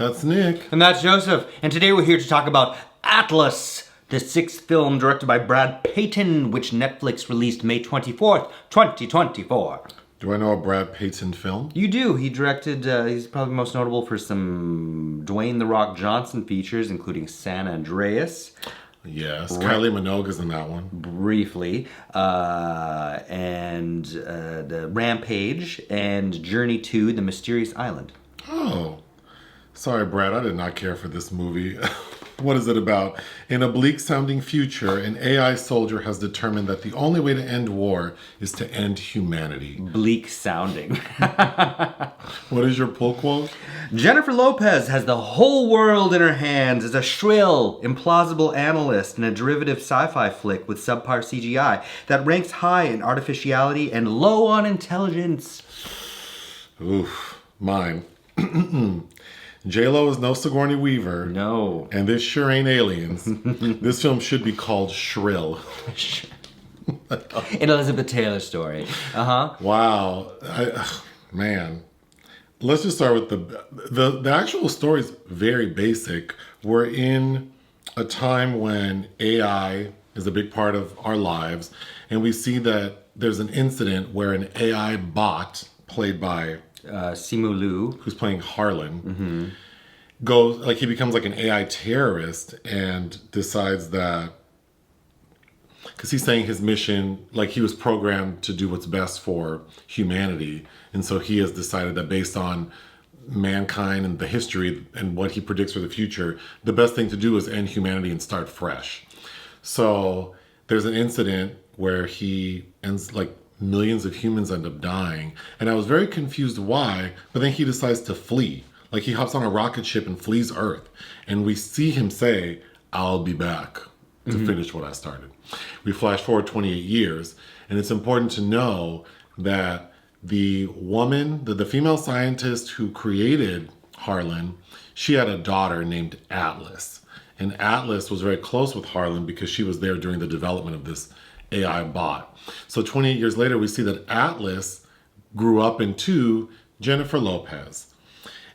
That's Nick. And that's Joseph. And today we're here to talk about Atlas, the sixth film directed by Brad Peyton, which Netflix released May 24th, 2024. Do I know a Brad Peyton film? You do. He directed, he's probably most notable for some Dwayne "The Rock" Johnson features, including San Andreas. Yes, Kylie Minogue's in that one. Briefly. And the Rampage and Journey to the Mysterious Island. Oh, sorry, Brad. I did not care for this movie. What is it about? In a bleak-sounding future, an AI soldier has determined that the only way to end war is to end humanity. Bleak-sounding. What is your pull quote? Jennifer Lopez has the whole world in her hands as a shrill, implausible analyst in a derivative sci-fi flick with subpar CGI that ranks high in artificiality and low on intelligence. Oof, mine. J-Lo is no Sigourney Weaver. No. And this sure ain't Aliens. This film should be called Shrill. An Elizabeth Taylor story. Uh-huh. Wow. Man. Let's just start with the actual story is very basic. We're in a time when AI is a big part of our lives. And we see that there's an incident where an AI bot played by Simu, who's playing Harlan, goes like he becomes like an AI terrorist and decides that because he's saying his mission, like he was programmed to do what's best for humanity, and so he has decided that based on mankind and the history and what he predicts for the future, the best thing to do is end humanity and start fresh. So there's an incident where he ends like millions of humans end up dying. And I was very confused why, but then he decides to flee. Like he hops on a rocket ship and flees Earth. And we see him say, "I'll be back to finish what I started." We flash forward 28 years. And it's important to know that the woman, the female scientist who created Harlan, she had a daughter named Atlas. And Atlas was very close with Harlan because she was there during the development of this AI bot. So 28 years later, we see that Atlas grew up into Jennifer Lopez.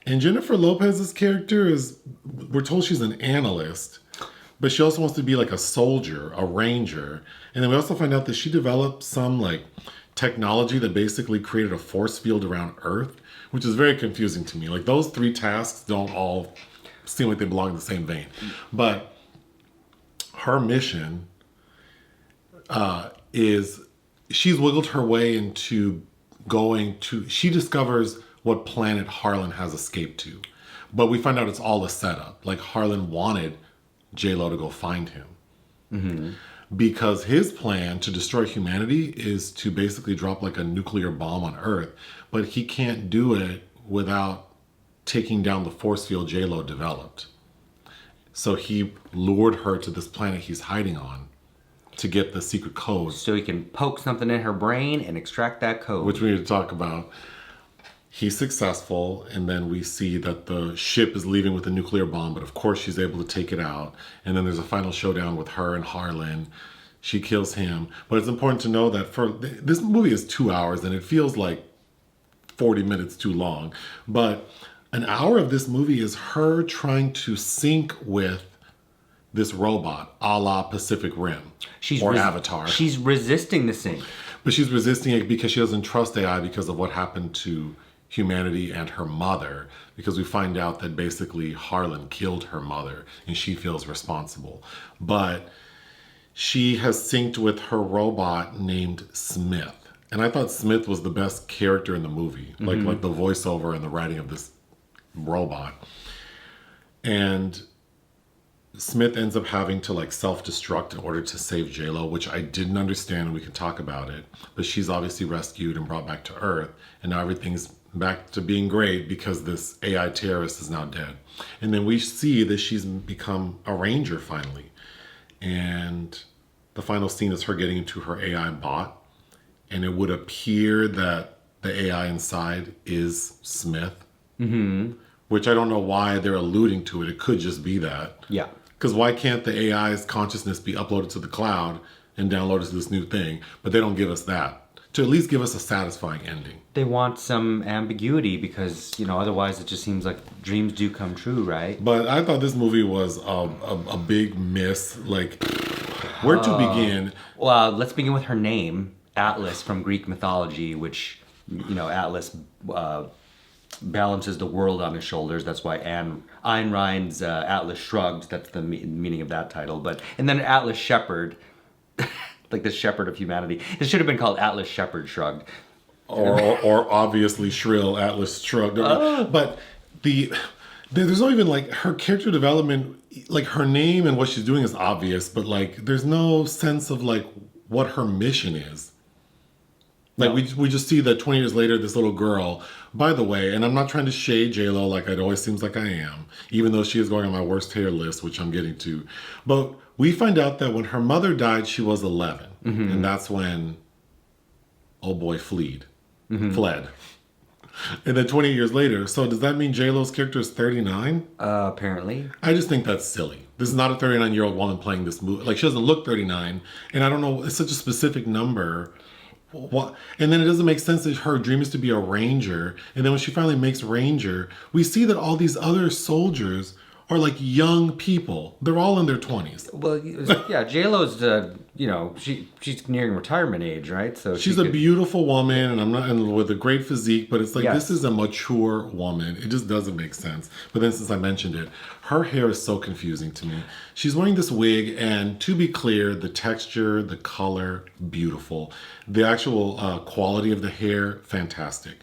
And Jennifer Lopez's character is, we're told she's an analyst, but she also wants to be like a soldier, a ranger. And then we also find out that she developed some like technology that basically created a force field around Earth, which is very confusing to me. Like those three tasks don't all seem like they belong in the same vein. But her mission is she's wiggled her way into she discovers what planet Harlan has escaped to. But we find out it's all a setup. Like Harlan wanted J-Lo to go find him. Because his plan to destroy humanity is to basically drop like a nuclear bomb on Earth. But he can't do it without taking down the force field J-Lo developed. So he lured her to this planet he's hiding on to get the secret code. So he can poke something in her brain and extract that code. Which we need to talk about. He's successful, and then we see that the ship is leaving with a nuclear bomb, but of course she's able to take it out. And then there's a final showdown with her and Harlan. She kills him. But it's important to know that this movie is 2 hours, and it feels like 40 minutes too long. But an hour of this movie is her trying to sync with this robot, a la Pacific Rim or Avatar. She's resisting the sync. But she's resisting it because she doesn't trust AI because of what happened to humanity and her mother. Because we find out that basically Harlan killed her mother and she feels responsible. But she has synced with her robot named Smith. And I thought Smith was the best character in the movie. Like the voiceover and the writing of this robot. And Smith ends up having to like self-destruct in order to save J-Lo, which I didn't understand, and we can talk about it. But she's obviously rescued and brought back to Earth, and now everything's back to being great because this AI terrorist is now dead. And then we see that she's become a ranger finally. And the final scene is her getting into her AI bot, and it would appear that the AI inside is Smith. Which I don't know why they're alluding to it. It could just be that. Yeah. Because why can't the AI's consciousness be uploaded to the cloud and downloaded to this new thing? But they don't give us that to at least give us a satisfying ending. They want some ambiguity because, otherwise it just seems like dreams do come true, right? But I thought this movie was a big miss. Like, where to begin? Well, let's begin with her name, Atlas from Greek mythology, which, Atlas balances the world on his shoulders. That's why Ayn Rand's Atlas Shrugged, that's the meaning of that title. And then Atlas Shepherd, like the shepherd of humanity. It should have been called Atlas Shepherd Shrugged. Or obviously Shrill Atlas Shrugged. But there's not even like her character development, like her name and what she's doing is obvious, but like there's no sense of like what her mission is. Like we just see that 20 years later, this little girl, by the way, and I'm not trying to shade J-Lo like it always seems like I am, even though she is going on my worst hair list, which I'm getting to. But we find out that when her mother died, she was 11. Mm-hmm. And that's when old boy fled. And then 20 years later, so does that mean J-Lo's character is 39? Apparently. I just think that's silly. This is not a 39-year-old woman playing this movie. Like, she doesn't look 39. And I don't know, it's such a specific number. What? And then it doesn't make sense that her dream is to be a ranger. And then when she finally makes ranger, we see that all these other soldiers are like young people. They're all in their 20s. Well, yeah, J-Lo's, she's nearing retirement age, right? So she's a beautiful woman, and with a great physique, but it's like, This is a mature woman. It just doesn't make sense. But then since I mentioned it, her hair is so confusing to me. She's wearing this wig, and to be clear, the texture, the color, beautiful. The actual quality of the hair, fantastic.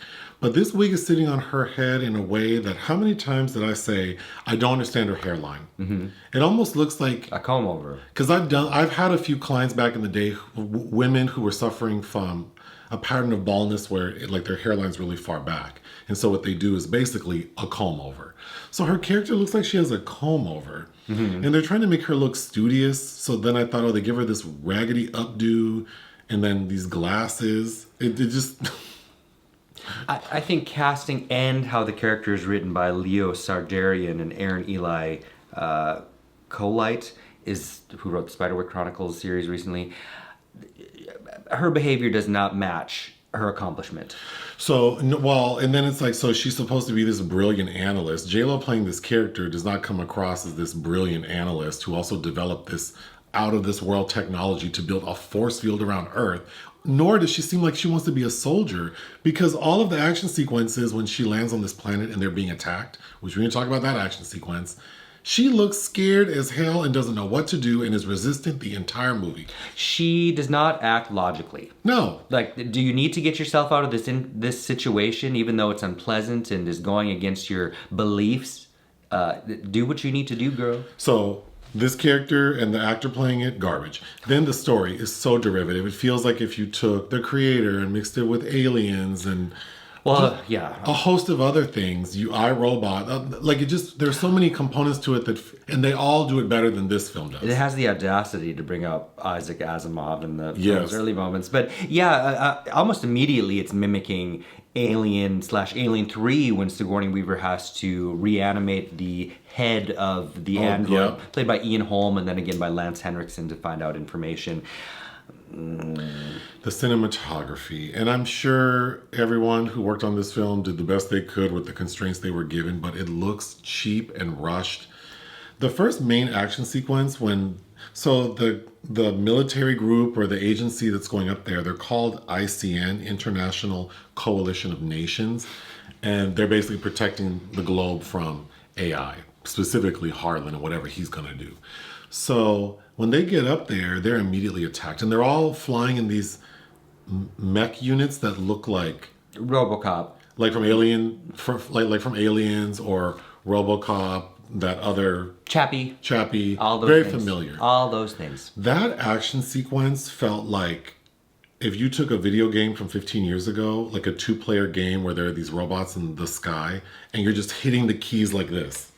But this wig is sitting on her head in a way that, how many times did I say, I don't understand her hairline? Mm-hmm. It almost looks like a comb over. Because I've had a few clients back in the day, women who were suffering from a pattern of baldness where their hairline's really far back. And so what they do is basically a comb over. So her character looks like she has a comb over. Mm-hmm. And they're trying to make her look studious. So then I thought, they give her this raggedy updo and then these glasses. It just... I think casting and how the character is written by Leo Sardarian and Aron Eli Coleite, who wrote the Spiderwick Chronicles series recently, her behavior does not match her accomplishment. So, and then it's like, so she's supposed to be this brilliant analyst. J-Lo playing this character does not come across as this brilliant analyst who also developed this out-of-this-world technology to build a force field around Earth. Nor does she seem like she wants to be a soldier, because all of the action sequences when she lands on this planet and they're being attacked, which we're going to talk about that action sequence, she looks scared as hell and doesn't know what to do and is resistant the entire movie. She does not act logically. No. Like, do you need to get yourself out of this situation, even though it's unpleasant and is going against your beliefs? Do what you need to do, girl. So... this character and the actor playing it, garbage. Then the story is so derivative. It feels like if you took the creator and mixed it with aliens and a host of other things, iRobot. There's so many components to it and they all do it better than this film does. It has the audacity to bring up Isaac Asimov in the film's early moments. But almost immediately it's mimicking Alien/Alien 3 when Sigourney Weaver has to reanimate the head of the android, played by Ian Holm and then again by Lance Henriksen to find out information. The cinematography. And I'm sure everyone who worked on this film did the best they could with the constraints they were given, but it looks cheap and rushed. The first main action sequence the military group or the agency that's going up there, they're called ICN, International Coalition of Nations, and they're basically protecting the globe from AI, specifically Harlan and whatever he's going to do. So when they get up there, they're immediately attacked, and they're all flying in these mech units that look like RoboCop, like from from Aliens or RoboCop. That other Chappie, all those very things. Familiar. All those things. That action sequence felt like if you took a video game from 15 years ago, like a 2-player game where there are these robots in the sky, and you're just hitting the keys like this.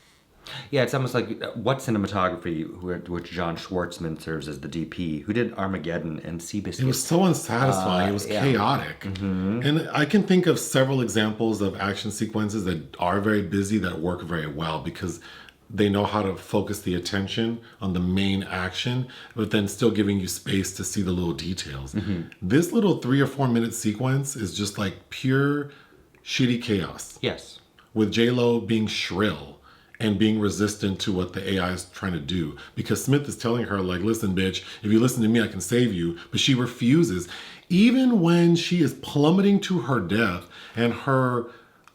Yeah, it's almost like what Cinematography, which John Schwartzman serves as the DP, who did Armageddon and Seabiscuit. It was so unsatisfying. It was chaotic. Mm-hmm. And I can think of several examples of action sequences that are very busy that work very well, because they know how to focus the attention on the main action, but then still giving you space to see the little details. This little 3 or 4 minute sequence is just like pure shitty chaos. Yes. With J-Lo being shrill and being resistant to what the AI is trying to do. Because Smith is telling her, like, listen, bitch, if you listen to me, I can save you. But she refuses. Even when she is plummeting to her death and her...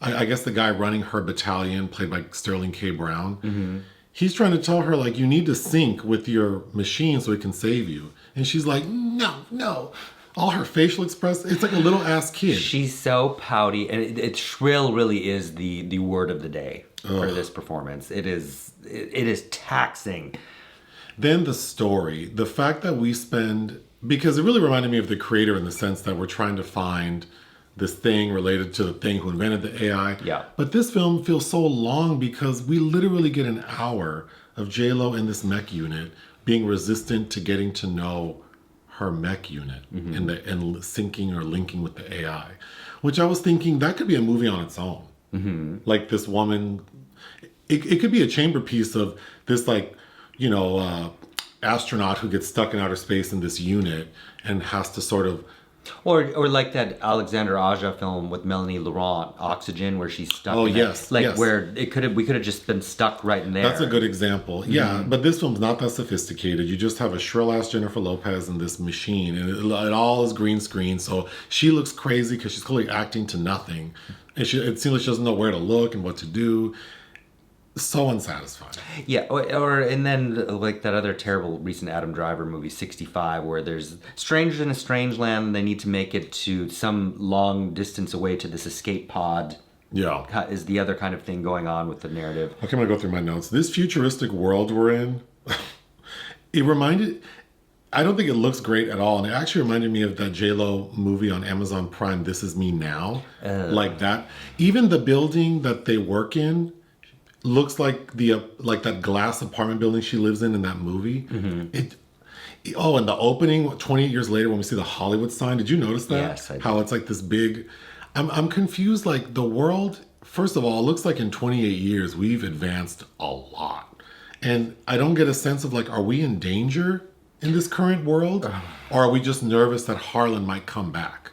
I guess the guy running her battalion, played by Sterling K. Brown, he's trying to tell her, like, you need to sync with your machine so it can save you. And she's like, no. All her facial expression, it's like a little ass kid. She's so pouty, and it shrill really is the word of the day for this performance. It is taxing. Then the story, the fact that we spend, because it really reminded me of The Creator in the sense that we're trying to find this thing related to the thing who invented the AI. Yeah. But this film feels so long because we literally get an hour of J-Lo in this mech unit being resistant to getting to know her mech unit and syncing or linking with the AI, which I was thinking that could be a movie on its own. Like this woman, it could be a chamber piece of this, like, astronaut who gets stuck in outer space in this unit and has to sort of... Or like that Alexander Aja film with Melanie Laurent, Oxygen, where she's stuck. Oh, in yes. Like yes. where we could have just been stuck right in there. That's a good example. Yeah, but this film's not that sophisticated. You just have a shrill-ass Jennifer Lopez in this machine, and it all is green screen, so she looks crazy because she's clearly acting to nothing. And it seems like she doesn't know where to look and what to do. So unsatisfying. Yeah, and then like that other terrible recent Adam Driver movie, 65, where there's strangers in a strange land and they need to make it to some long distance away to this escape pod. Yeah. Is the other kind of thing going on with the narrative. Okay, I'm going to go through my notes. This futuristic world we're in, it reminded... I don't think it looks great at all. And it actually reminded me of that J-Lo movie on Amazon Prime, This Is Me Now. Like that. Even the building that they work in looks like like that glass apartment building she lives in that movie. And the opening 28 years later when we see the Hollywood sign, did you notice that? Yes, I did. How it's like this big... I'm confused. Like the world, first of all, it looks like in 28 years we've advanced a lot. And I don't get a sense of like, are we in danger in this current world? Or are we just nervous that Harlan might come back?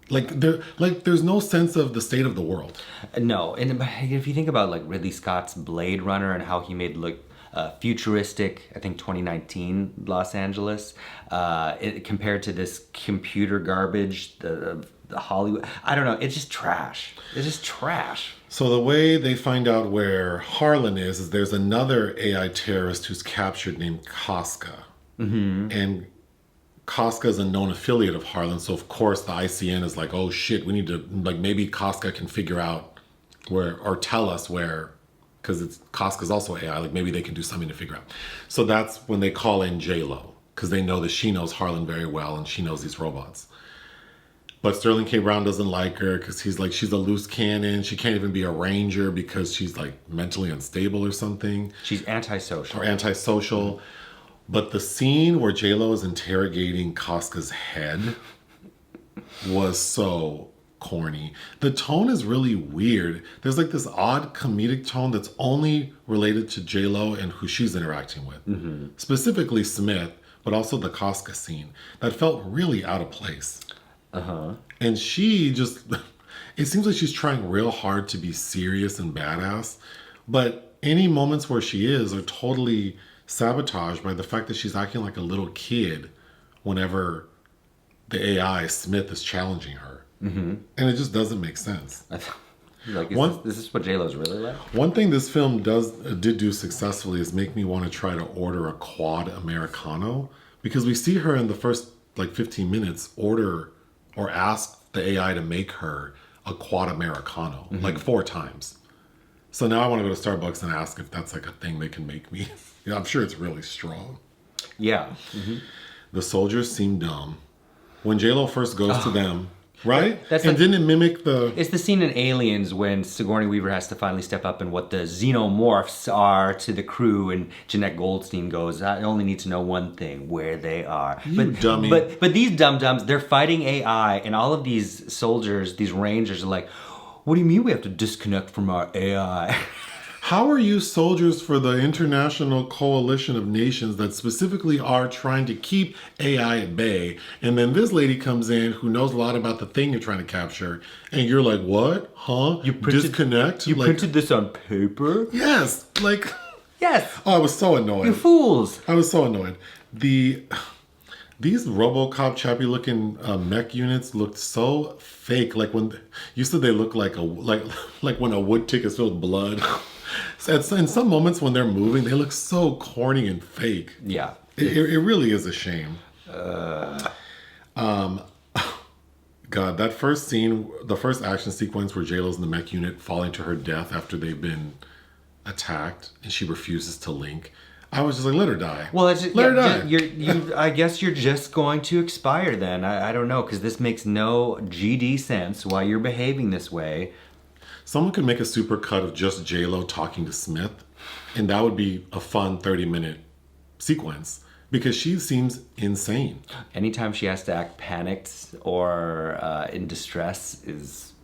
There's no sense of the state of the world. No, and if you think about like Ridley Scott's Blade Runner and how he made futuristic, I think 2019 Los Angeles, compared to this computer garbage, the Hollywood, I don't know, it's just trash. It's just trash. So the way they find out where Harlan is there's another AI terrorist who's captured named Casca. And Casca is a known affiliate of Harlan, so of course the ICN is like, oh shit, we need to, like, maybe Casca can figure out where, or tell us where, because Casca's also AI, like maybe they can do something to figure out. So that's when they call in J-Lo, because they know that she knows Harlan very well and she knows these robots. But Sterling K. Brown doesn't like her because he's like, she's a loose cannon. She can't even be a ranger because she's like mentally unstable or something. She's antisocial. Or antisocial. But the scene where J-Lo is interrogating Casca's head was so corny. The tone is really weird. There's like this odd comedic tone that's only related to J-Lo and who she's interacting with. Specifically Smith, but also the Casca scene. That felt really out of place. And she just... It seems like she's trying real hard to be serious and badass. But any moments where she is are totally... sabotaged by the fact that she's acting like a little kid whenever the AI Smith is challenging her, and it just doesn't make sense. Like, is this what J-Lo's really like? One thing this film did do successfully is make me want to try to order a quad Americano, because we see her in the first like 15 minutes order or ask the AI to make her a quad Americano like 4 times. So now I want to go to Starbucks and ask if that's like a thing they can make me. Yeah, I'm sure it's really strong. Yeah. The soldiers seem dumb. When J-Lo first goes to them, right? That's and like, didn't it mimic the... It's the scene in Aliens when Sigourney Weaver has to finally step up and what the xenomorphs are to the crew, and Jeanette Goldstein goes, I only need to know one thing, where they are. You dummy. But these dum-dums, they're fighting AI, and all of these soldiers, these rangers are like, what do you mean we have to disconnect from our AI? How are you soldiers for the international coalition of nations that specifically are trying to keep AI at bay? And then this lady comes in who knows a lot about the thing you're trying to capture, and you're like, what? Huh? Disconnect? You printed this on paper? Yes. Like... Yes. Oh, I was so annoyed. You fools. I was so annoyed. These RoboCop chappy looking mech units looked so fake. Like when you said they look like when a wood tick is filled with blood. So in some moments when they're moving, they look so corny and fake. Yeah. It really is a shame. God, that first scene, the first action sequence where JLo's in the mech unit falling to her death after they've been attacked and she refuses to link. I was just like, let her die. Well, it's just, let her die. I guess you're just going to expire then. I don't know, because this makes no GD sense why you're behaving this way. Someone could make a super cut of just JLo talking to Smith, and that would be a fun 30-minute sequence because she seems insane. Anytime she has to act panicked or in distress is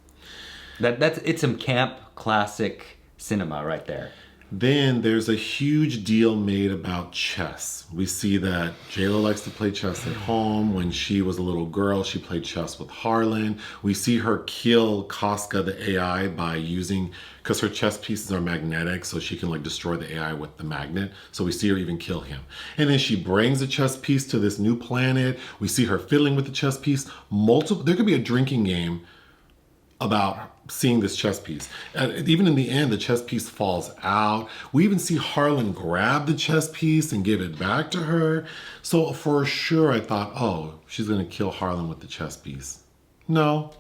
it's some camp classic cinema right there. Then there's a huge deal made about chess. We see that JLo likes to play chess at home. When she was a little girl, she played chess with Harlan. We see her kill Casca, the AI, by using, because her chess pieces are magnetic, so she can like destroy the AI with the magnet. So we see her even kill him. And then she brings a chess piece to this new planet. We see her fiddling with the chess piece. There could be a drinking game about seeing this chess piece. And even in the end, the chess piece falls out. We even see Harlan grab the chess piece and give it back to her. So for sure, I thought, oh, she's going to kill Harlan with the chess piece. No,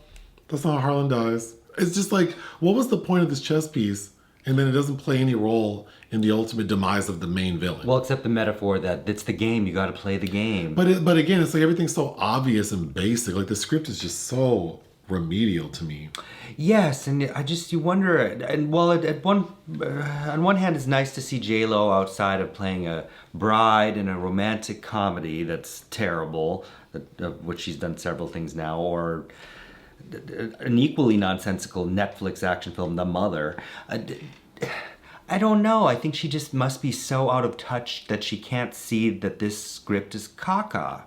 that's not how Harlan dies. It's just like, what was the point of this chess piece? And then it doesn't play any role in the ultimate demise of the main villain. Well, except the metaphor that it's the game, you got to play the game. But again, it's like everything's so obvious and basic. Like the script is just so remedial to me. Yes, and you wonder, and while on one hand it's nice to see JLo outside of playing a bride in a romantic comedy that's terrible, of which she's done several things now, or an equally nonsensical Netflix action film, The Mother. I don't know. I think she just must be so out of touch that she can't see that this script is caca.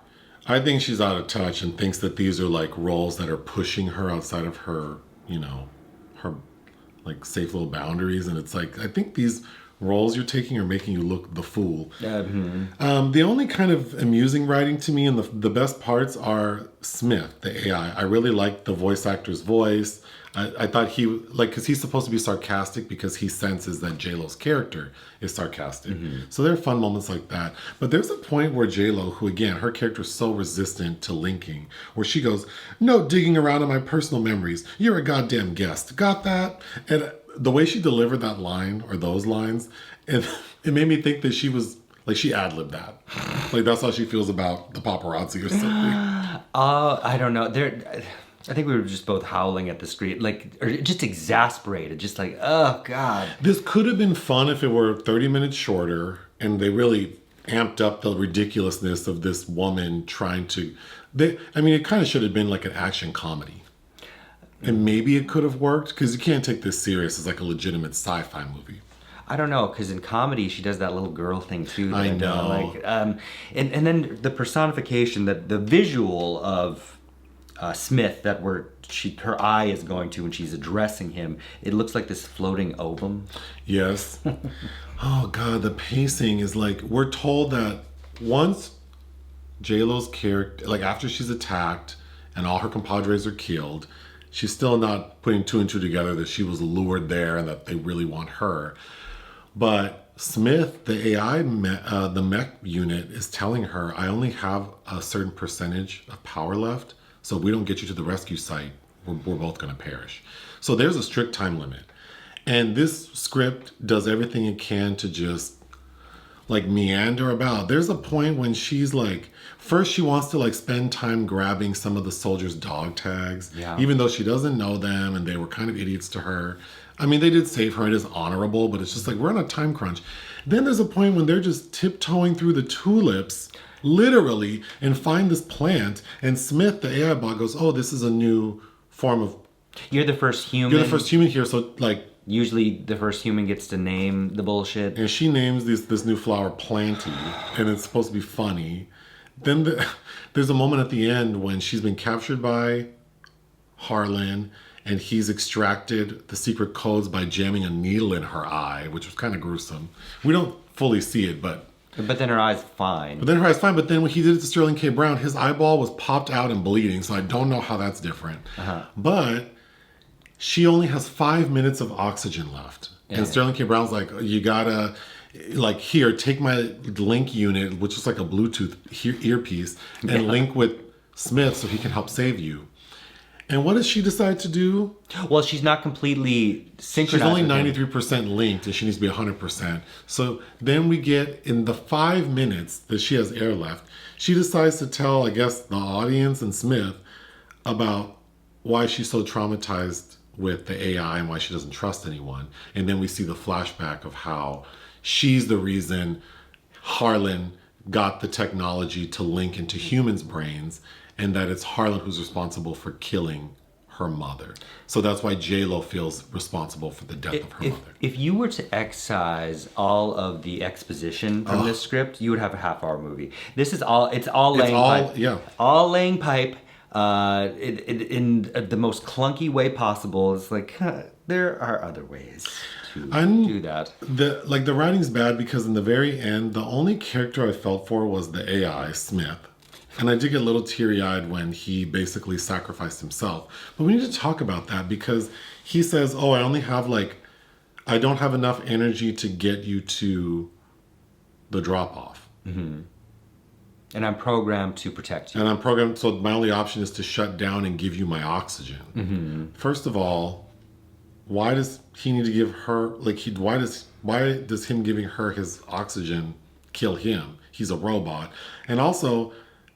I think she's out of touch and thinks that these are like roles that are pushing her outside of her, her like safe little boundaries. And it's like, I think these roles you're taking are making you look the fool. The only kind of amusing writing to me and the best parts are Smith, the AI. I really like the voice actor's voice. I thought because he's supposed to be sarcastic because he senses that JLo's character is sarcastic. So there are fun moments like that. But there's a point where JLo, who again, her character is so resistant to linking, where she goes, no digging around in my personal memories. You're a goddamn guest. Got that? And the way she delivered that line or those lines, it made me think that she was like she ad-libbed that. Like that's how she feels about the paparazzi or something. I don't know. I think we were just both howling at the screen, or just exasperated, just like, oh God. This could have been fun if it were 30 minutes shorter and they really amped up the ridiculousness of this woman trying to... it kind of should have been like an action comedy. And maybe it could have worked, because you can't take this serious as like a legitimate sci-fi movie. I don't know, because in comedy she does that little girl thing too. I know. And then the personification, the visual of Smith that her eye is going to when she's addressing him, it looks like this floating ovum. Yes. Oh God, the pacing is like, we're told that once JLo's character, like after she's attacked and all her compadres are killed, she's still not putting two and two together that she was lured there and that they really want her. But Smith, the AI, the mech unit is telling her, I only have a certain percentage of power left. So if we don't get you to the rescue site, we're both going to perish. So there's a strict time limit. And this script does everything it can to just like meander about. There's a point when she's like, first she wants to like spend time grabbing some of the soldiers' dog tags, even though she doesn't know them and they were kind of idiots to her. I mean, they did save her. It is honorable, but it's just like, we're on a time crunch. Then there's a point when they're just tiptoeing through the tulips, literally, and find this plant. And Smith, the AI bot, goes, oh, this is a new form of... You're the first human. You're the first human here, so like Usually the first human gets to name the bullshit. And she names this new flower Planty, and it's supposed to be funny. Then there's a moment at the end when she's been captured by Harlan, and he's extracted the secret codes by jamming a needle in her eye, which was kind of gruesome. We don't fully see it, but then her eye's fine. But then when he did it to Sterling K. Brown, his eyeball was popped out and bleeding, so I don't know how that's different. But she only has 5 minutes of oxygen left. And Sterling K. Brown's like, you gotta, like, here, take my link unit, which is like a Bluetooth earpiece, and link with Smith so he can help save you. And what does she decide to do? Well, she's not completely synchronized. She's only 93% linked, and she needs to be 100%. So then we get, in the 5 minutes that she has air left, she decides to tell, I guess, the audience and Smith about why she's so traumatized with the AI and why she doesn't trust anyone. And then we see the flashback of how she's the reason Harlan got the technology to link into humans' brains, and that it's Harlan who's responsible for killing her mother. So that's why J-Lo feels responsible for the death of her mother. If you were to excise all of the exposition from this script, you would have a half-hour movie. This is all, it's all laying pipe. Yeah. All laying pipe in the most clunky way possible. It's like, there are other ways to do that. The writing's bad because in the very end, the only character I felt for was the AI, Smith. And I did get a little teary-eyed when he basically sacrificed himself. But we need to talk about that because he says, oh, I don't have enough energy to get you to the drop-off. Mm-hmm. And I'm programmed to protect you. So my only option is to shut down and give you my oxygen. Mm-hmm. First of all, why does he need to give her, why does him giving her his oxygen kill him? He's a robot. And also,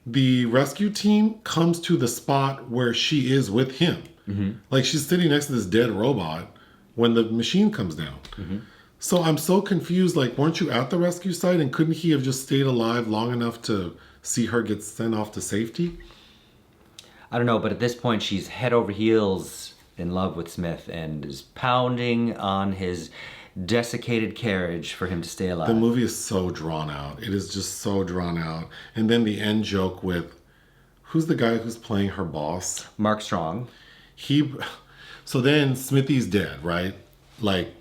the rescue team comes to the spot where she is with him. Mm-hmm. Like, she's sitting next to this dead robot when the machine comes down. Mm-hmm. So I'm so confused. Like, weren't you at the rescue site, and couldn't he have just stayed alive long enough to see her get sent off to safety? I don't know, but at this point, she's head over heels in love with Smith and is pounding on his desiccated carriage for him to stay alive. The movie is so drawn out. It is just so drawn out. And then the end joke with, who's the guy who's playing her boss? Mark Strong. So then Smithy's dead, right? Like,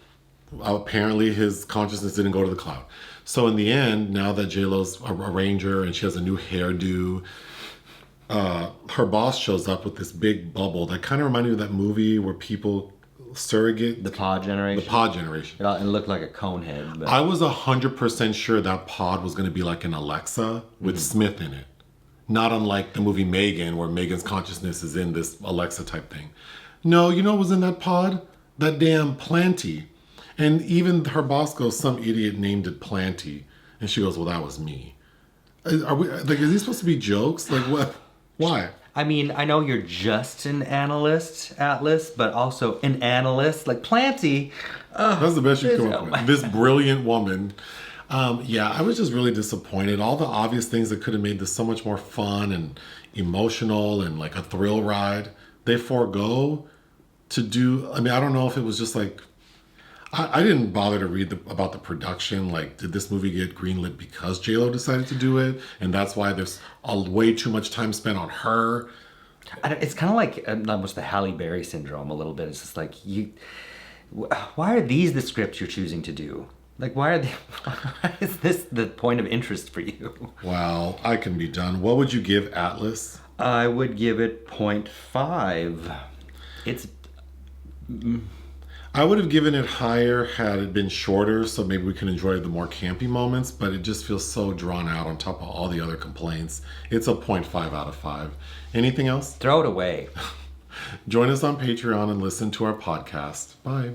apparently his consciousness didn't go to the cloud. So in the end, now that J-Lo's a ranger and she has a new hairdo, her boss shows up with this big bubble that kind of reminded me of that movie where people surrogate. The Pod Generation. The Pod Generation. It looked like a cone head. But... I was 100% sure that pod was going to be like an Alexa with Smith in it. Not unlike the movie Megan, where Megan's consciousness is in this Alexa type thing. No, you know what was in that pod? That damn Planty. And even her boss goes, some idiot named it Planty. And she goes, well, that was me. Are these supposed to be jokes? Like, what? Why? I mean, I know you're just an analyst, Atlas, but also an analyst. Like, Planty. That's the best you can come up with. This brilliant woman. I was just really disappointed. All the obvious things that could have made this so much more fun and emotional and like a thrill ride, they forego to do. I mean, I don't know if it was just like, I didn't bother to read about the production. Like, did this movie get greenlit because J-Lo decided to do it? And that's why there's way too much time spent on her. It's kind of like almost the Halle Berry syndrome a little bit. It's just like, why are these the scripts you're choosing to do? Like, why is this the point of interest for you? Well, I can be done. What would you give Atlas? I would give it 0.5. I would have given it higher had it been shorter, so maybe we can enjoy the more campy moments, but it just feels so drawn out on top of all the other complaints. It's a 0.5 out of 5. Anything else? Throw it away. Join us on Patreon and listen to our podcast. Bye.